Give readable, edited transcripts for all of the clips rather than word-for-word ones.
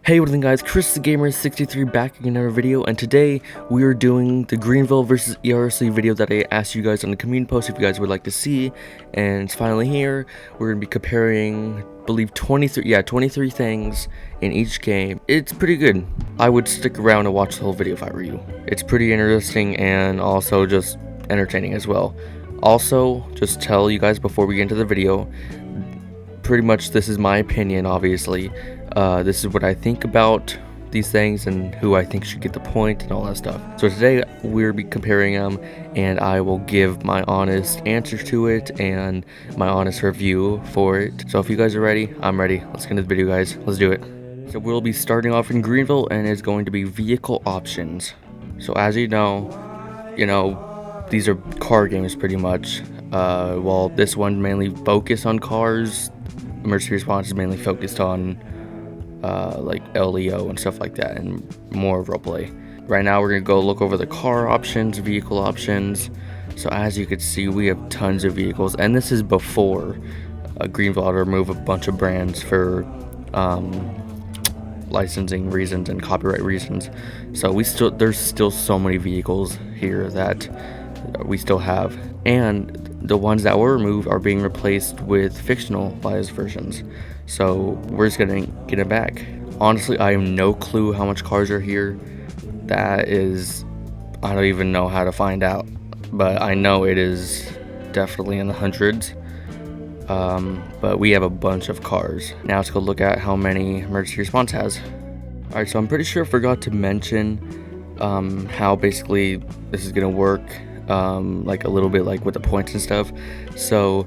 Hey, what up guys, Chris the Gamer 63 back in another video, and today we are doing the Greenville versus ERC video that I asked you guys on the community post if you guys would like to see, and it's finally here. We're going to be comparing, I believe 23 things in each game. It's pretty good. I would stick around and watch the whole video if I were you. It's pretty interesting and also just entertaining as well. Also, just tell you guys before we get into the video, pretty much this is my opinion, obviously. This is what I think about these things and who I think should get the point and all that stuff. So today we'll be comparing them, and I will give my honest answers to it and my honest review for it. So if you guys are ready, I'm ready. Let's get into the video, guys. Let's do it. So we'll be starting off in Greenville, and it's going to be vehicle options. So as you know, these are car games pretty much. While this one mainly focused on cars, emergency response is mainly focused on like LEO and stuff like that, and more roleplay. Right now we're gonna go look over the car options, vehicle options. So as you can see, we have tons of vehicles, and this is before Greenville had to remove a bunch of brands for licensing reasons and copyright reasons. So there's still so many vehicles here that we still have, and the ones that were removed are being replaced with fictionalized versions. So we're just gonna get it back. Honestly, I have no clue how much cars are here. I don't even know how to find out, but I know it is definitely in the hundreds. But we have a bunch of cars. Now let's go look at how many emergency response has. Alright, so I'm pretty sure I forgot to mention how basically this is gonna work, like a little bit like with the points and stuff. So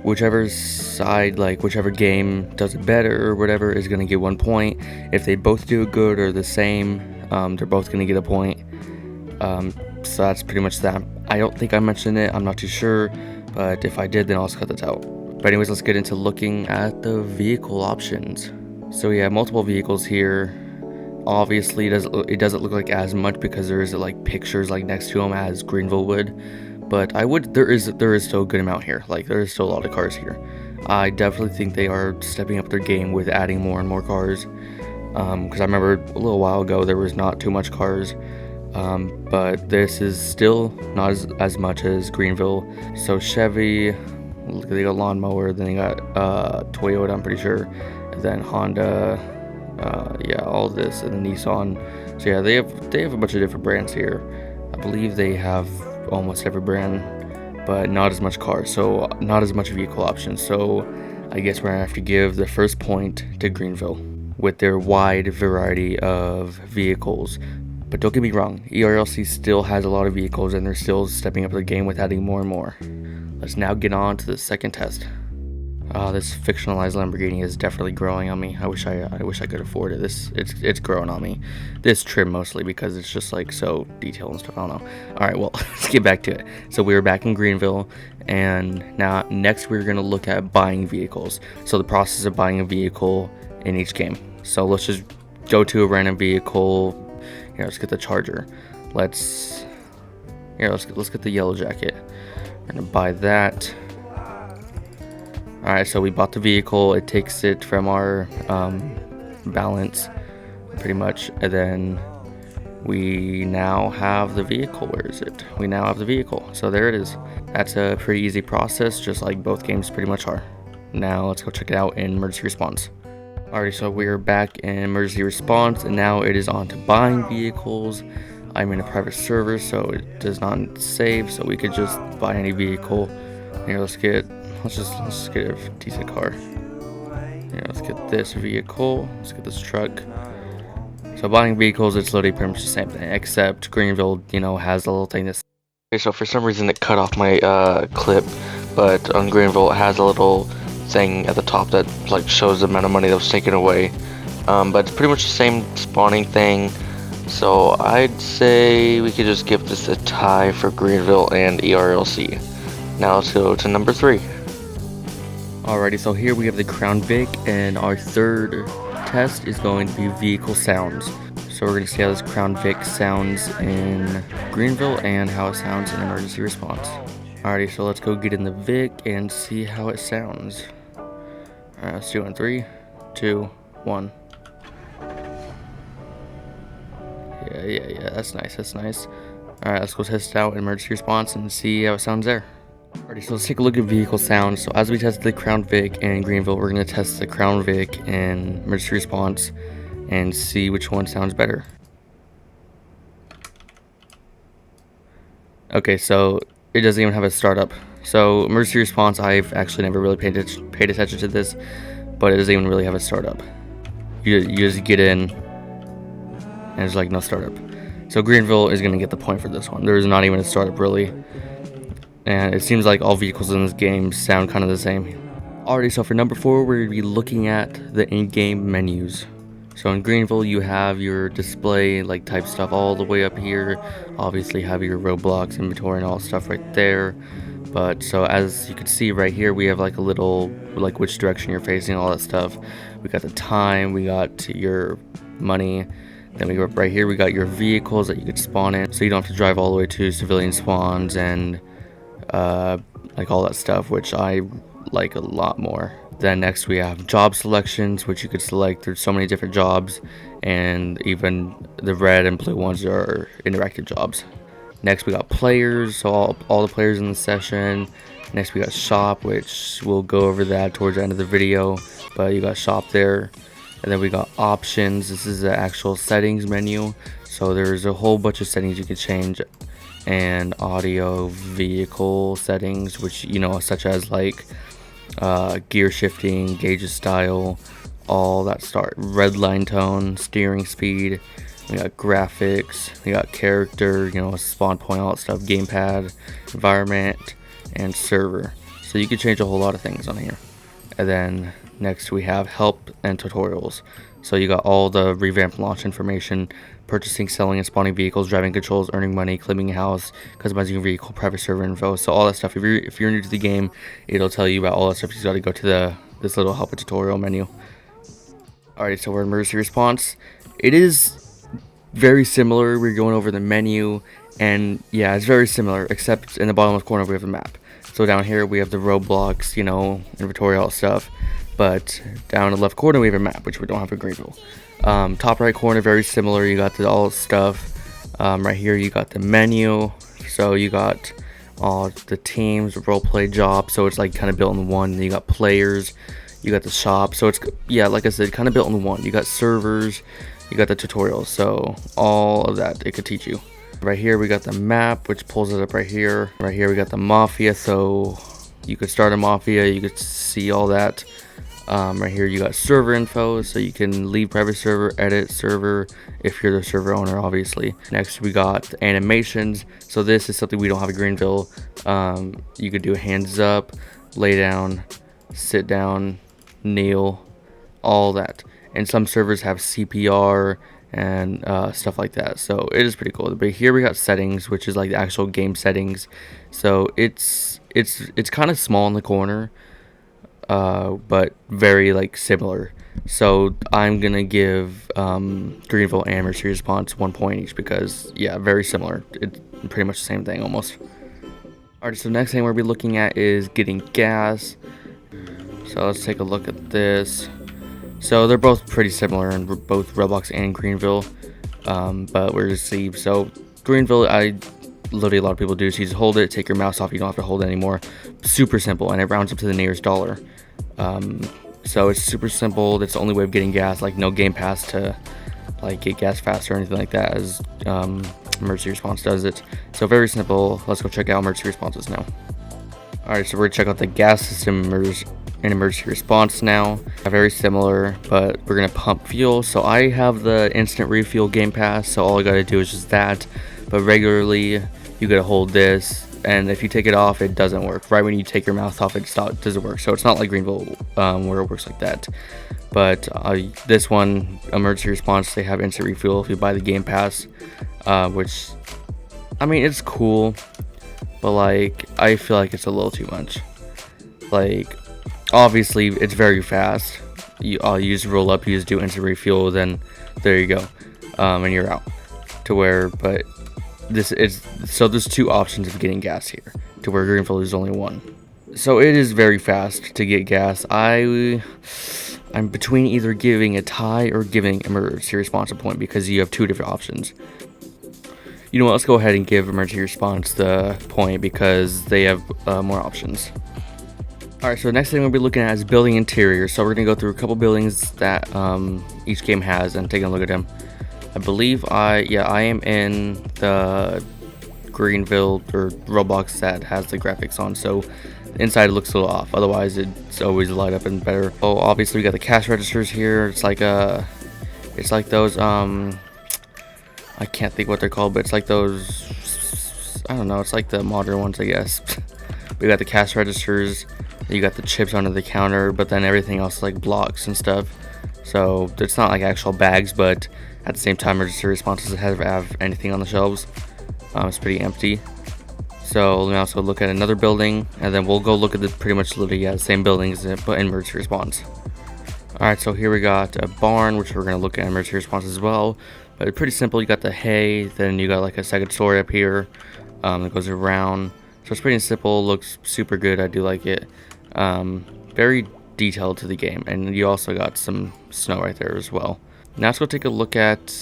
whichever side, like whichever game does it better or whatever, is going to get 1 point. If they both do it good or the same, they're both going to get a point. So that's pretty much that. I don't think I mentioned it, I'm not too sure, but if I did, then I'll just cut that out. But anyways, let's get into looking at the vehicle options. So we have multiple vehicles here. Obviously it doesn't look like as much because there is like pictures like next to them as Greenville would. But there is still a good amount here. Like, there is still a lot of cars here. I definitely think they are stepping up their game with adding more and more cars. Because I remember a little while ago there was not too much cars. But this is still not as much as Greenville. So Chevy, they got lawnmower, then they got Toyota, I'm pretty sure, and then Honda, yeah, all this, and Nissan. So yeah, they have a bunch of different brands here. I believe they have almost every brand, but not as much cars, so not as much vehicle options. So I guess we're gonna have to give the first point to Greenville with their wide variety of vehicles. But don't get me wrong, ERLC still has a lot of vehicles, and they're still stepping up their game with adding more and more. Let's now get on to the second test. This fictionalized Lamborghini is definitely growing on me. I wish I could afford it. It's growing on me. This trim mostly because it's just like so detailed and stuff. I don't know. All right, well, let's get back to it. So we were back in Greenville, and now next we're gonna look at buying vehicles. So the process of buying a vehicle in each game. So let's just go to a random vehicle. Here, let's get the Charger. Let's get the yellow jacket. We're gonna buy that. Alright, so we bought the vehicle. It takes it from our balance, pretty much, and then we now have the vehicle. Where is it? We now have the vehicle. So there it is. That's a pretty easy process, just like both games pretty much are. Now let's go check it out in emergency response. Alright, so we're back in emergency response, and now it is on to buying vehicles. I'm in a private server, so it does not save, so we could just buy any vehicle. Here, let's get a decent car. Yeah, let's get this vehicle. Let's get this truck. So buying vehicles, it's literally pretty much the same thing, except Greenville, has a little thing that's. Okay, so for some reason it cut off my clip, but on Greenville it has a little thing at the top that like shows the amount of money that was taken away. But it's pretty much the same spawning thing. So I'd say we could just give this a tie for Greenville and ERLC. Now let's go to number 3. Alrighty, so here we have the Crown Vic, and our third test is going to be vehicle sounds. So we're going to see how this Crown Vic sounds in Greenville and how it sounds in emergency response. Alrighty, so let's go get in the Vic and see how it sounds. Alright, let's do it in 3, 2, 1. Yeah, that's nice, that's nice. Alright, let's go test it out in emergency response and see how it sounds there. Alrighty, so let's take a look at vehicle sound. So as we tested the Crown Vic in Greenville, we're going to test the Crown Vic in emergency response and see which one sounds better. Okay, so it doesn't even have a startup. So emergency response, I've actually never really paid attention to this, but it doesn't even really have a startup. You just get in, and there's like no startup. So Greenville is going to get the point for this one. There's not even a startup really. And it seems like all vehicles in this game sound kind of the same. Alrighty, so for number 4, we're going to be looking at the in-game menus. So in Greenville, you have your display like type stuff all the way up here. Obviously have your Roblox inventory and all stuff right there. But so as you can see right here, we have like a little like which direction you're facing, all that stuff. We got the time, we got your money. Then we go up right here, we got your vehicles that you could spawn in. So you don't have to drive all the way to civilian spawns and like all that stuff, which I like a lot more. Then next we have job selections, which you could select. There's so many different jobs, and even the red and blue ones are interactive jobs. Next we got players, so all the players in the session. Next we got shop, which we'll go over that towards the end of the video, but you got shop there. And then we got options. This is the actual settings menu, so there's a whole bunch of settings you can change. And audio, vehicle settings, which you know, such as like gear shifting, gauge style, all that start. Red line tone, steering speed. We got graphics, we got character, you know, spawn point, all that stuff, gamepad, environment, and server. So you can change a whole lot of things on here. And then next we have help and tutorials. So you got all the revamped launch information, purchasing, selling, and spawning vehicles, driving controls, earning money, claiming a house, customizing your vehicle, private server info. So all that stuff. If you're new to the game, it'll tell you about all that stuff. You got to go to this little help and tutorial menu. Alright, so we're in emergency response. It is very similar. We're going over the menu, and yeah, it's very similar, except in the bottom left corner we have the map. So down here we have the Roblox, you know, inventory, all that stuff. But down in the left corner we have a map, which we don't have in Greenville. Top right corner, very similar. You got all stuff. Right here you got the menu. So you got all the teams, roleplay jobs. So it's like kind of built in one. Then you got players. You got the shop. So it's, yeah, like I said, kind of built in one. You got servers. You got the tutorials. So all of that it could teach you. Right here we got the map, which pulls it up right here. Right here we got the mafia. So you could start a mafia. You could see all that. Right here you got server info, so you can leave private server, edit server if you're the server owner, obviously. Next we got animations. So this is something we don't have in Greenville. You could do hands up, lay down, sit down, kneel, all that. And some servers have CPR and stuff like that, so it is pretty cool. But here we got settings, which is like the actual game settings. So it's kind of small in the corner, but very like similar. So I'm gonna give Greenville and emergency response 1 point each, because yeah, very similar. It's pretty much the same thing almost. Alright, so next thing we'll be looking at is getting gas. So let's take a look at this. So they're both pretty similar in both Roblox and Greenville, but we're just see. So Greenville, literally a lot of people do. So you just hold it, take your mouse off, you don't have to hold it anymore. Super simple, and it rounds up to the nearest dollar. So it's super simple. That's the only way of getting gas. Like no game pass to like get gas faster or anything like that, as emergency response does it. So very simple. Let's go check out emergency responses now. Alright, so we're gonna check out the gas system in emergency response now. Very similar, but we're gonna pump fuel. So I have the instant refuel game pass, so all I gotta do is just that. But regularly you gotta hold this, and if you take it off, it doesn't work. Right when you take your mouth off, it doesn't work. So it's not like Greenville where it works like that. But this one, emergency response, they have instant refuel if you buy the game pass, which, I mean, it's cool, but like I feel like it's a little too much. Like obviously it's very fast. You just roll up, you just do instant refuel, then there you go, and you're out. To where, but this is, so there's two options of getting gas here, to where Greenville is only one. So it is very fast to get gas. I I'm between either giving a tie or giving emergency response a point because you have two different options. You know what, let's go ahead and give emergency response the point because they have more options. Alright, so the next thing we'll be looking at is building interiors. So we're going to go through a couple buildings that each game has and taking a look at them. I believe I am in the Greenville or Roblox that has the graphics on, so the inside looks a little off. Otherwise, it's always light up and better. Oh, obviously we got the cash registers here. It's like those I can't think what they're called, but it's like those, I don't know, it's like the modern ones, I guess. We got the cash registers, you got the chips under the counter, but then everything else is like blocks and stuff. So it's not like actual bags, but at the same time, emergency responses have anything on the shelves. It's pretty empty. So let me also look at another building, and then we'll go look at the pretty much literally the same buildings, but in emergency response. Alright, so here we got a barn, which we're going to look at emergency response as well. But it's pretty simple. You got the hay, then you got like a second story up here that goes around. So it's pretty simple, looks super good. I do like it. Very detailed to the game, and you also got some snow right there as well. Now let's go take a look at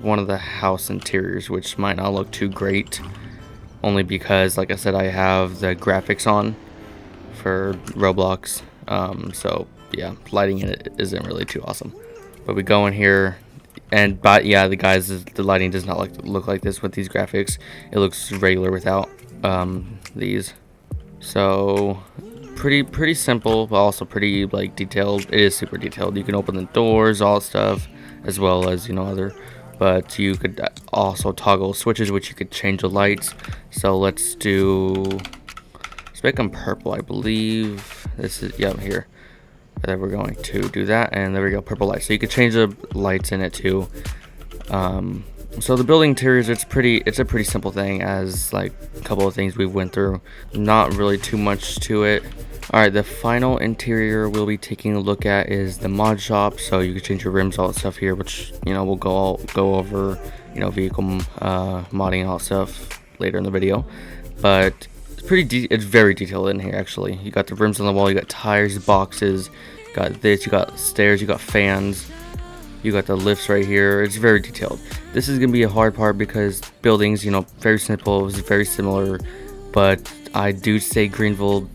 one of the house interiors, which might not look too great, only because, like I said, I have the graphics on for Roblox. So yeah, lighting in it isn't really too awesome. But we go in here, and yeah, the lighting does not look like this with these graphics. It looks regular without these. So pretty simple, but also pretty like detailed. It is super detailed. You can open the doors, all that stuff, as well as other. But you could also toggle switches, which you could change the lights. So let's make them purple, I believe. This is here. And then we're going to do that, and there we go, purple light. So you could change the lights in it too. So the building interiors, it's a pretty simple thing, as like a couple of things we went through. Not really too much to it. Alright, the final interior we'll be taking a look at is the mod shop. So you can change your rims, all that stuff here, which we'll go over vehicle modding and all that stuff later in the video. But it's very detailed in here actually. You got the rims on the wall, you got tires, boxes, got this, you got stairs, you got fans, you got the lifts right here. It's very detailed. This is gonna be a hard part because buildings, very simple, it's very similar, but I do say Greenville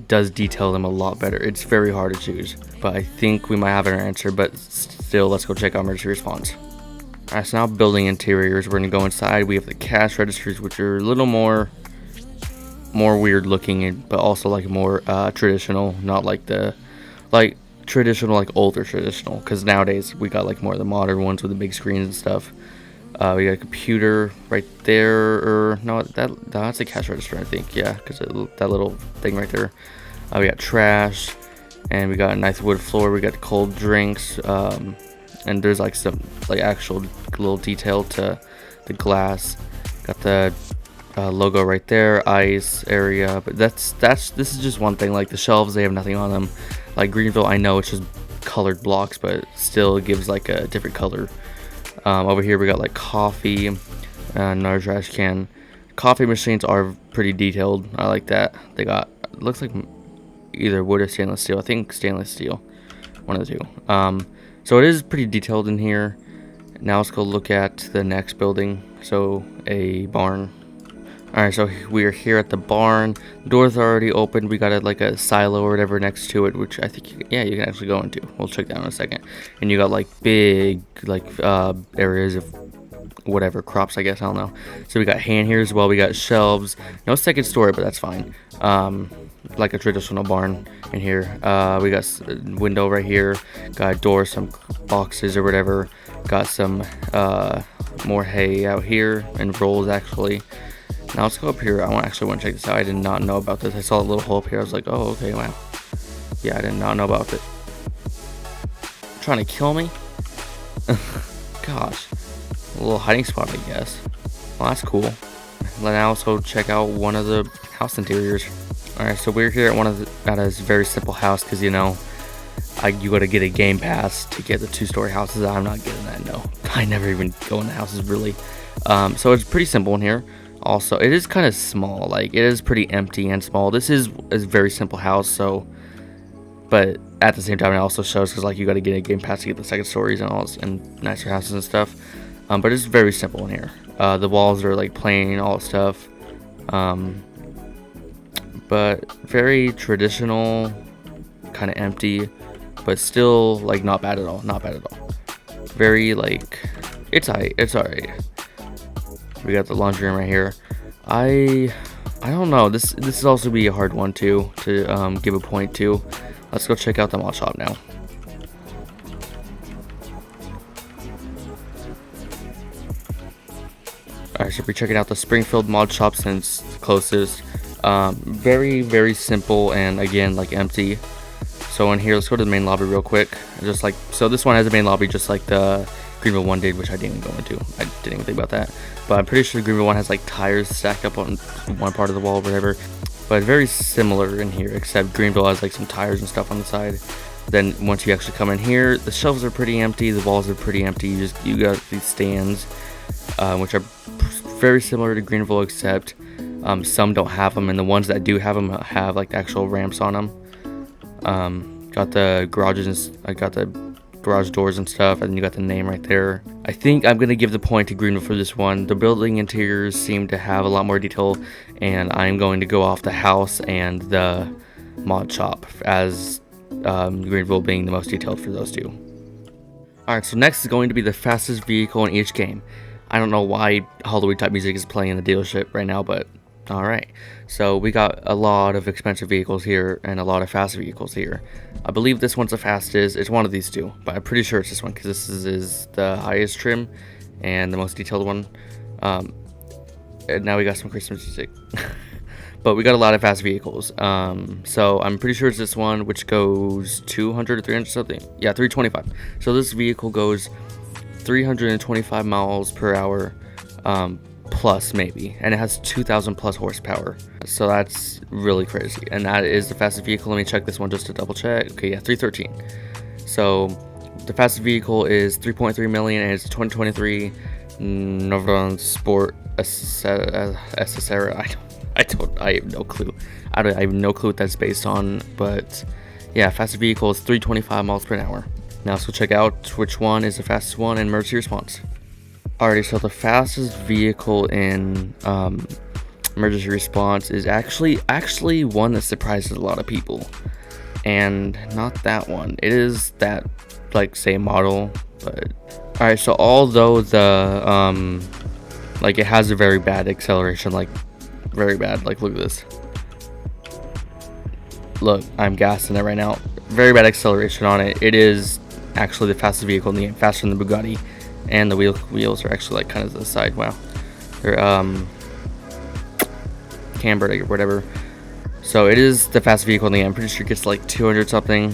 does detail them a lot better. It's very hard to choose, but I think we might have an answer. But still, let's go check out emergency response. Alright, so now building interiors. We're gonna go inside. We have the cash registers, which are a little more weird looking, but also like more traditional, not like traditional, like older traditional, because nowadays we got like more of the modern ones with the big screens and stuff. We got a computer right there, or no, that's a cash register, I think. Yeah, because that little thing right there. We got trash, and we got a nice wood floor. We got cold drinks, and there's like some like actual little detail to the glass. Got the logo right there, ice area. But this is just one thing. Like the shelves, they have nothing on them. Like Greenville, I know it's just colored blocks, but still it gives like a different color. Over here we got like coffee, another trash can. Coffee machines are pretty detailed. I like that. They got, it looks like either wood or stainless steel. I think stainless steel, one of the two. So it is pretty detailed in here. Now let's go look at the next building. So a barn. Alright, so we are here at the barn. The doors are already open. We got like a silo or whatever next to it, which I think you can actually go into. We'll check that in a second. And you got like big areas of whatever crops, I guess, I don't know. So we got hay in here as well. We got shelves. No second story, but that's fine. Like a traditional barn in here. We got a window right here. Got a door, some boxes or whatever. Got some more hay out here and rolls actually. Now let's go up here. I actually want to check this out. I did not know about this. I saw a little hole up here. I was like, oh, okay, wow. Yeah, I did not know about it. Trying to kill me? Gosh. A little hiding spot, I guess. Well, that's cool. Let's also check out one of the house interiors. Alright, so we're here at a very simple house because, you gotta get a game pass to get the 2-story houses. I'm not getting that, no. I never even go in the houses, really. So it's pretty simple in here. Also, it is kind of small. Like, it is pretty empty and small. This is a very simple house, so, but at the same time, it also shows because like you got to get a game pass to get the second stories and all and nicer houses and stuff. But it's very simple in here. The walls are like plain, all that stuff. But very traditional, kind of empty, but still like not bad at all. Not bad at all. Very like it's alright. We got the laundry room right here. I don't know. This is also be a hard one too to give a point to. Let's go check out the mod shop now. Alright, so we're checking out the Springfield mod shop since it's closest. Very simple and again like empty. So in here, let's go to the main lobby real quick. Just like so, this one has a main lobby just like the Greenville one did, which I didn't even go into. I didn't even think about that. But I'm pretty sure the Greenville one has like tires stacked up on one part of the wall or whatever. But very similar in here, except Greenville has like some tires and stuff on the side. Then once you actually come in here, the shelves are pretty empty, the walls are pretty empty. You got these stands, which are very similar to Greenville, except some don't have them, and the ones that do have them have like the actual ramps on them. Got the garages, I got the garage doors and stuff, and you got the name right there. I think I'm gonna give the point to Greenville for this one. The building interiors seem to have a lot more detail, and I'm going to go off the house and the mod shop as Greenville being the most detailed for those two. Alright, so next is going to be the fastest vehicle in each game. I don't know why Halloween type music is playing in the dealership right now, but alright. So we got a lot of expensive vehicles here and a lot of fast vehicles here. I believe this one's the fastest. It's one of these two, but I'm pretty sure it's this one because this is the highest trim and the most detailed one. And now we got some Christmas music. But we got a lot of fast vehicles. So I'm pretty sure it's this one, which goes 200 or 300 something. Yeah, 325. So this vehicle goes 325 miles per hour plus maybe, and it has 2,000 plus horsepower. So that's really crazy, and that is the fastest vehicle. Let me check this one just to double check. Okay, yeah, 313. So the fastest vehicle is 3.3 million, and it's 2023 Novron Sport SSR. I have no clue. I have no clue what that's based on, but yeah, fastest vehicle is 325 miles per hour. Now let's go check out which one is the fastest one in emergency response. Alrighty, so the fastest vehicle in emergency response is actually one that surprises a lot of people, and not that one. It is that like same model, but alright. So although the like it has a very bad acceleration, like very bad. Like look at this. Look, I'm gassing it right now. Very bad acceleration on it. It is actually the fastest vehicle in the game, faster than the Bugatti. And the wheels are actually like kind of to the side. Wow, they're cambered or whatever. So it is the fastest vehicle in the game. I'm pretty sure it gets like 200 something.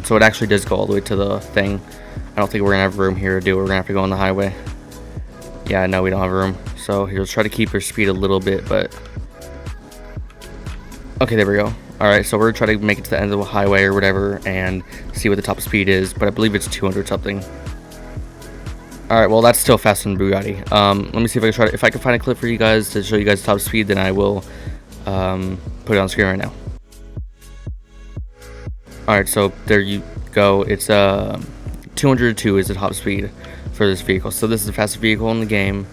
So it actually does go all the way to the thing. I don't think we're gonna have room here to do it. We're gonna have to go on the highway. Yeah, no, we don't have room. So here, let's try to keep our speed a little bit, but okay, there we go. All right, so we're gonna try to make it to the end of the highway or whatever and see what the top speed is. But I believe it's 200 something. Alright, well that's still faster than Bugatti. Let me see if I can find a clip for you guys to show you guys top speed, then I will put it on screen right now. Alright, so there you go. It's 202 is the top speed for this vehicle. So this is the fastest vehicle in the game.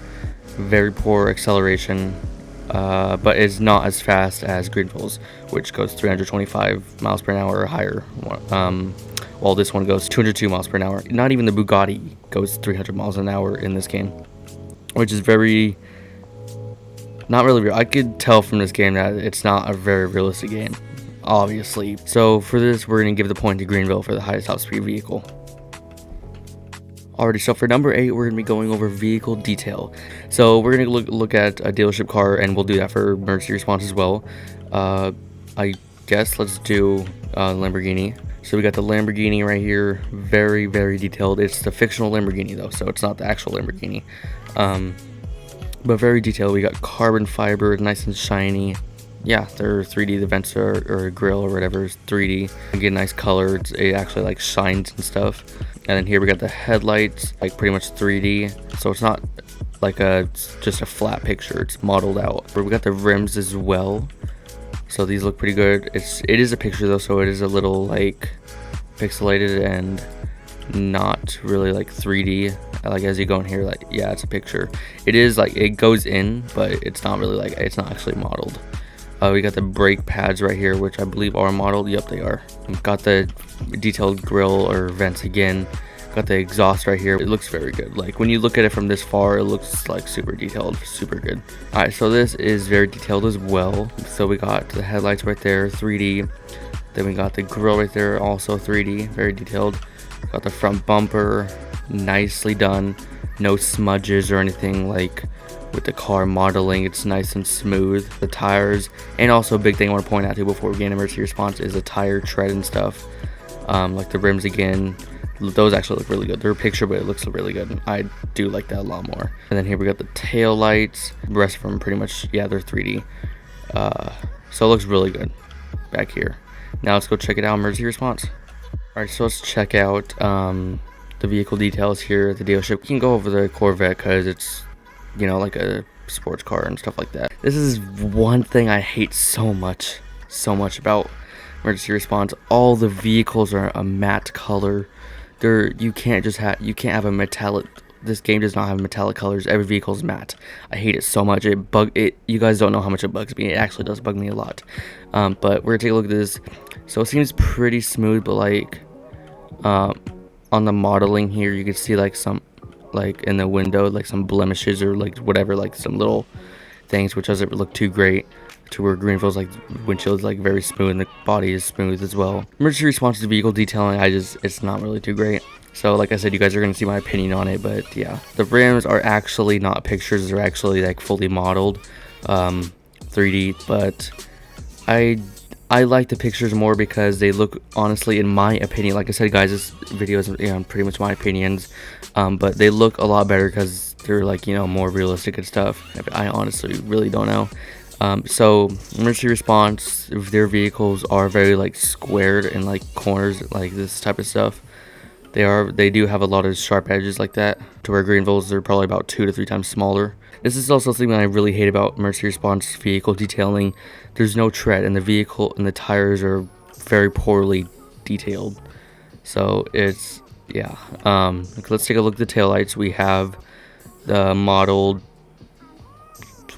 Very poor acceleration, but it's not as fast as Greenville's, which goes 325 miles per hour or higher. While this one goes 202 miles per hour. Not even the Bugatti goes 300 miles an hour in this game, which is not really real. I could tell from this game that it's not a very realistic game, obviously. So for this, we're going to give the point to Greenville for the highest top speed vehicle. Alrighty, so for number 8, we're going to be going over vehicle detail. So we're going to look at a dealership car, and we'll do that for emergency response as well. I guess let's do Lamborghini. So we got the Lamborghini right here, very detailed. It's the fictional Lamborghini though, so it's not the actual Lamborghini. But very detailed. We got carbon fiber, nice and shiny. Yeah, they're 3D. The vents or grill or whatever is 3D. Again, nice color. It actually like shines and stuff. And then here we got the headlights, like pretty much 3D. So it's not like just a flat picture. It's modeled out. But we got the rims as well. So these look pretty good. It is a picture though, so it is a little like pixelated and not really like 3D. Like as you go in here, like yeah, it's a picture. It is like it goes in, but it's not really like it's not actually modeled. We got the brake pads right here, which I believe are modeled. Yep, they are. We've got the detailed grill or vents again. Got the exhaust right here. It looks very good. Like when you look at it from this far, it looks like super detailed, super good. All right, so this is very detailed as well. So we got the headlights right there, 3D. Then we got the grill right there, also 3D, very detailed. Got the front bumper, nicely done. No smudges or anything like with the car modeling. It's nice and smooth. The tires, and also a big thing I want to point out too before we gain emergency response is the tire tread and stuff. Like the rims again, those actually look really good. They're a picture, but it looks really good. I do like that a lot more. And then here we got the tail lights. The rest of them pretty much, yeah, they're 3D. So it looks really good back here. Now let's go check it out, emergency response. Alright, so let's check out the vehicle details here at the dealership. We can go over the Corvette because it's, you know, like a sports car and stuff like that. This is one thing I hate so much about emergency response. All the vehicles are a matte color. You can't have a metallic. This game does not have metallic colors. Every vehicle is matte. I hate it so much. You guys don't know how much it bugs me. It actually does bug me a lot. But we're gonna take a look at this. So it seems pretty smooth, but like on the modeling here, you can see like some, like in the window, like some blemishes or like whatever, like some little things, which doesn't look too great. To where Greenville's like windshield is like very smooth and the body is smooth as well. Emergency response to vehicle detailing, it's not really too great. So like I said, you guys are gonna see my opinion on it, but yeah, the rims are actually not pictures; they're actually like fully modeled, 3D. But I like the pictures more because they look, honestly, in my opinion, like I said, guys, this video is, you know, pretty much my opinions, but they look a lot better because they're like, you know, more realistic and stuff. I honestly really don't know. So emergency response, if their vehicles are very like squared and like corners, like this type of stuff, they do have a lot of sharp edges like that, to where Greenville's they're probably about 2 to 3 times smaller. This is also something I really hate about emergency response vehicle detailing. There's no tread, and the vehicle and the tires are very poorly detailed. So it's, yeah. Let's take a look at the taillights. We have the modeled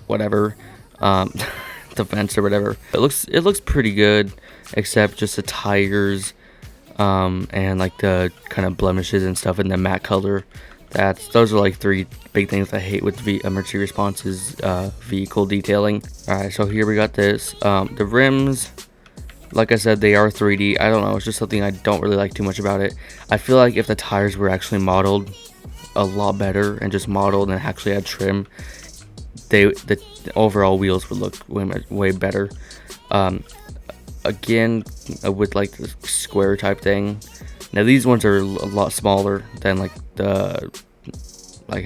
whatever, the vents or whatever. It looks pretty good, except just the tires, and like the kind of blemishes and stuff in the matte color. Those are like 3 big things I hate with emergency responses, vehicle detailing. Alright, so here we got this. The rims, like I said, they are 3D. I don't know, it's just something I don't really like too much about it. I feel like if the tires were actually modeled a lot better and just modeled and actually had trim, the overall wheels would look way better. Again, with like the square type thing. Now these ones are a lot smaller than like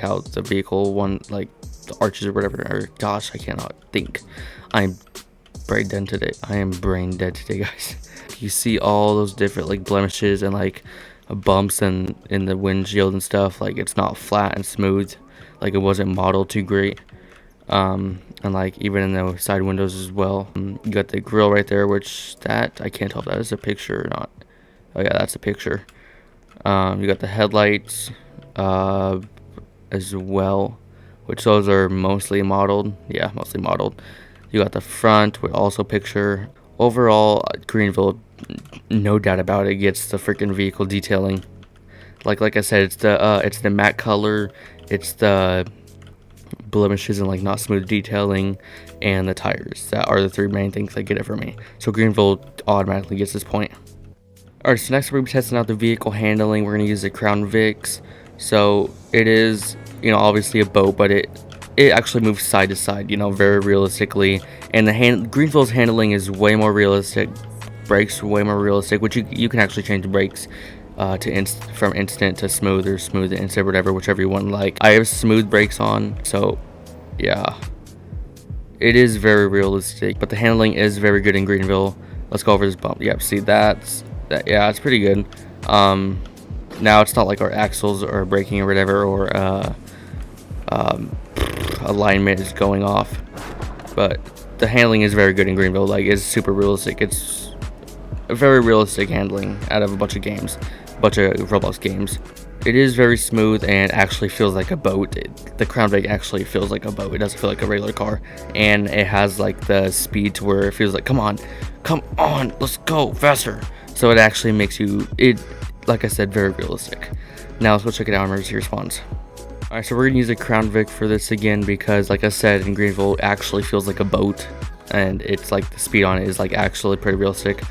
how the vehicle one, like the arches or whatever. Or gosh, I cannot think. I'm brain dead today, guys. You see all those different like blemishes and like bumps and in the windshield and stuff. Like it's not flat and smooth. Like it wasn't modeled too great. And like even in the side windows as well. You got the grill right there, which that I can't tell if that is a picture or not. Oh yeah, that's a picture. You got the headlights as well, which those are mostly modeled. Yeah, mostly modeled. You got the front with also picture. Overall, Greenville, no doubt about it, gets the freaking vehicle detailing. Like I said, it's the matte color, it's the blemishes and like not smooth detailing, and the tires. That are the 3 main things that get it for me. So Greenville automatically gets this point. Alright, so next we're going to be testing out the vehicle handling. We're going to use the Crown Vics. So it is, you know, obviously a boat, but it actually moves side to side, you know, very realistically. And Greenville's handling is way more realistic. Brakes are way more realistic, which you can actually change the brakes from instant to smooth, or smooth to instant, whatever, whichever you want. Like I have smooth brakes on, so yeah, it is very realistic. But the handling is very good in Greenville. Let's go over this bump. Yep, see that, yeah, it's pretty good. Now it's not like our axles are braking or whatever, or alignment is going off, but the handling is very good in Greenville. Like it's super realistic. It's very realistic handling out of a bunch of Roblox games. It is very smooth and actually feels like a boat. The Crown Vic actually feels like a boat. It doesn't feel like a regular car, and it has like the speed to where it feels like, come on, let's go faster. So it actually makes like I said, very realistic. Now let's go check it out, emergency response. Alright, so we're gonna use a Crown Vic for this again because, like I said, in Greenville it actually feels like a boat, and it's like the speed on it is like actually pretty realistic.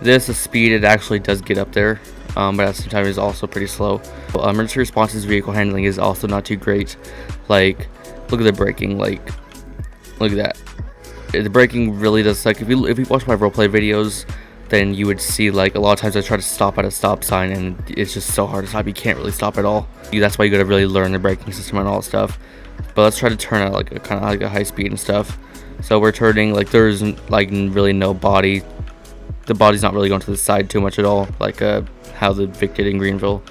The speed, it actually does get up there, but at the same time it's also pretty slow. Emergency response's vehicle handling is also not too great. Like, look at the braking. Like, look at that. The braking really does, like, if you watch my roleplay videos, then you would see, like, a lot of times I try to stop at a stop sign and it's just so hard to stop. You can't really stop at all. That's why you gotta really learn the braking system and all that stuff. But let's try to turn at like a kind of like a high speed and stuff. So we're turning, like, there's like really no body. The body's not really going to the side too much at all, like how the Vic did in Greenville.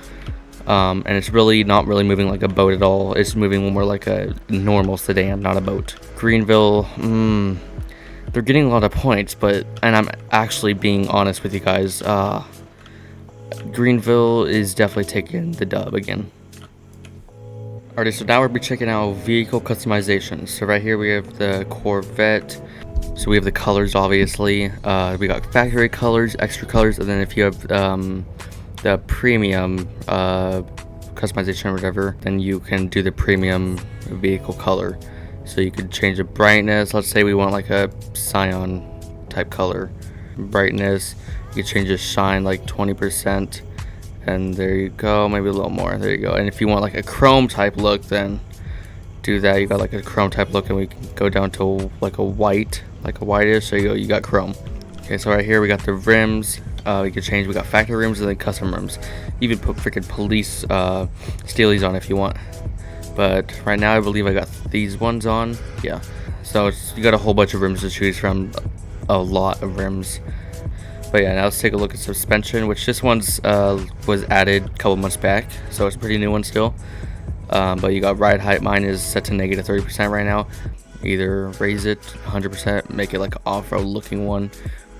And it's really not really moving like a boat at all. It's moving more like a normal sedan, not a boat. Greenville, they're getting a lot of points, and I'm actually being honest with you guys, Greenville is definitely taking the dub again. Alright, so now we'll be checking out vehicle customization. So right here we have the Corvette. So we have the colors, obviously. We got factory colors, extra colors, and then if you have the premium customization or whatever, then you can do the premium vehicle color. So you could change the brightness. Let's say we want like a cyan type color. Brightness, you can change the shine like 20%. And there you go, maybe a little more. There you go. And if you want like a chrome type look, then do that. You got like a chrome type look, and we can go down to like a white, like a whitish. There you go, you got chrome. Okay, so right here we got the rims. We can change. We got factory rims and then custom rims. You even put freaking police steelies on if you want. But right now I believe I got these ones on. Yeah. So you got a whole bunch of rims to choose from. A lot of rims. But yeah, now let's take a look at suspension, which this one's was added a couple months back, so it's a pretty new one still. But you got ride height. Mine is set to negative 30% right now. Either raise it 100%, make it like an off-road looking one,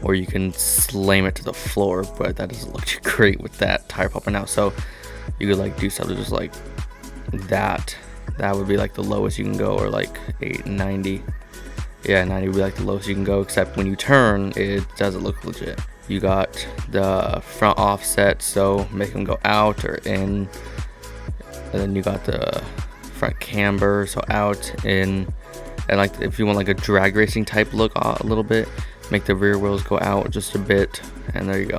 or you can slam it to the floor, but that doesn't look too great with that tire popping out. So you could like do something just like that. That would be like the lowest you can go, or like 90. Yeah, 90 would be like the lowest you can go, except when you turn, it doesn't look legit. You got the front offset, so make them go out or in. And then you got the front camber, so out, in. And like if you want like a drag racing type look a little bit, make the rear wheels go out just a bit, and there you go.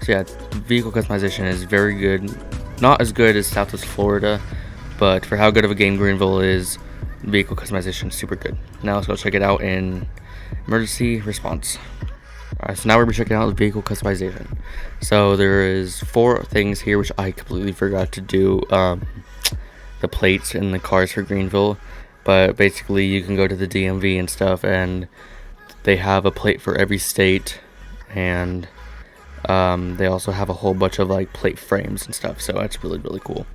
So yeah, vehicle customization is very good. Not as good as Southwest Florida, but for how good of a game Greenville is, vehicle customization is super good. Now let's go check it out in emergency response. Alright, so now we're checking out the vehicle customization. So there is 4 things here which I completely forgot to do. The plates and the cars for Greenville, but basically you can go to the DMV and stuff, and they have a plate for every state, and they also have a whole bunch of like plate frames and stuff. So that's really cool.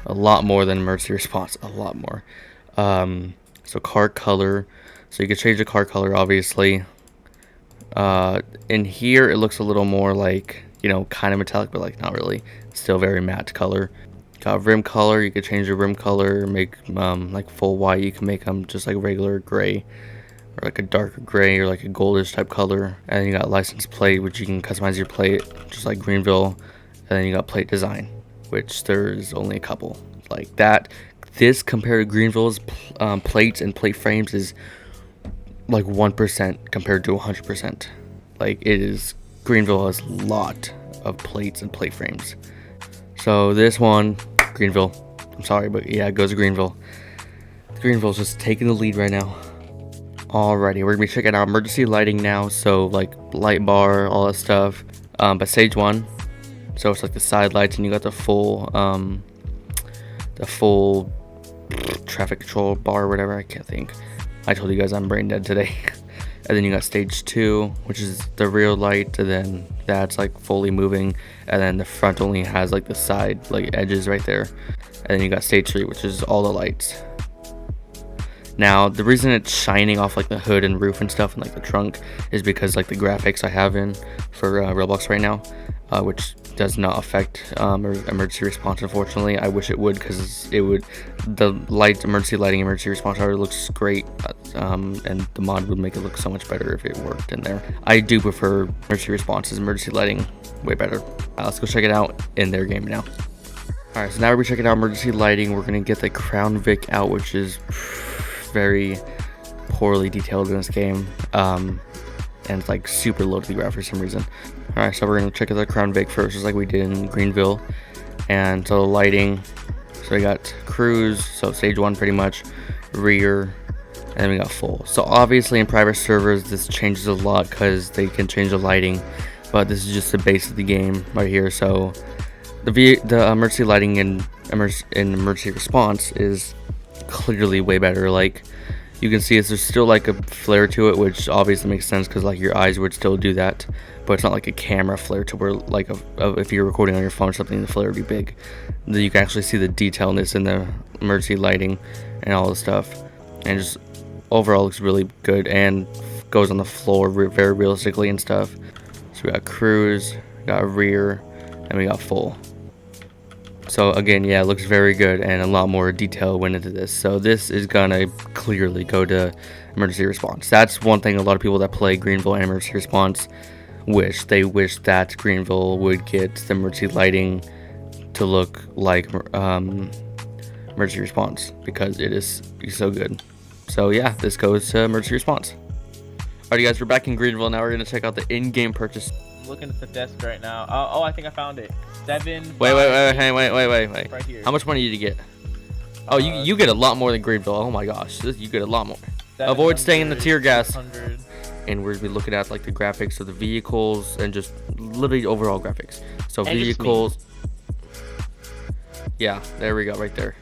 A lot more than emergency response. A lot more. So car color. So you can change the car color, obviously. In here it looks a little more like, you know, kind of metallic, but like not really. Still very matte color. Got rim color. You could change the rim color, make like full white. You can make them just like regular gray, or like a darker gray, or like a goldish type color. And then you got license plate, which you can customize your plate just like Greenville. And then you got plate design, which there's only a couple like that. This compared to Greenville's plates and plate frames is like 1% compared to 100%. Like, it is, Greenville has a lot of plates and plate frames. So this one, Greenville, I'm sorry, but yeah, it goes to Greenville. Greenville's just taking the lead right now. Alrighty, we're gonna be checking out emergency lighting now. So like light bar, all that stuff. But stage 1, so it's like the side lights, and you got the full traffic control bar or whatever. I can't think. I told you guys I'm brain dead today. And then you got stage 2, which is the rear light, and then that's like fully moving, and then the front only has like the side like edges right there. And then you got stage 3, which is all the lights. Now the reason it's shining off like the hood and roof and stuff and like the trunk is because like the graphics I have in for Roblox right now, which does not affect emergency response, unfortunately. I wish it would, because it would, the emergency lighting, emergency response already looks great, and the mod would make it look so much better if it worked in there. I do prefer emergency responses, emergency lighting way better. Let's go check it out in their game now. Alright, so now we're checking out emergency lighting. We're gonna get the Crown Vic out, which is very poorly detailed in this game, and it's like super low to the ground for some reason. Alright, so we're gonna check out the Crown Vic first, just like we did in Greenville. And so the lighting, so we got cruise, so stage 1 pretty much, rear, and then we got full. So obviously in private servers this changes a lot because they can change the lighting, but this is just the base of the game right here. So the emergency lighting in emergency response is clearly way better. Like, you can see there's still like a flare to it, which obviously makes sense because like your eyes would still do that, but it's not like a camera flare to where like if you're recording on your phone or something, the flare would be big. Then you can actually see the detailness in the emergency lighting and all the stuff, and just overall looks really good and goes on the floor very realistically and stuff. So we got cruise, we got rear, and we got full. So again, yeah, it looks very good, and a lot more detail went into this. So this is gonna clearly go to emergency response. That's one thing a lot of people that play Greenville and emergency response wish. They wish that Greenville would get the emergency lighting to look like emergency response, because it is so good. So yeah, this goes to emergency response. Alright guys, we're back in Greenville. Now we're gonna check out the in-game purchase. I'm looking at the desk right now. Oh, I think I found it. 7. Wait. Right here. How much money did you get? Oh, you get a lot more than Greenville. Oh my gosh, you get a lot more. Avoid staying in the tear gas. 600. And we're gonna be looking at like the graphics of the vehicles and just literally overall graphics. So and vehicles. Yeah, there we go, right there.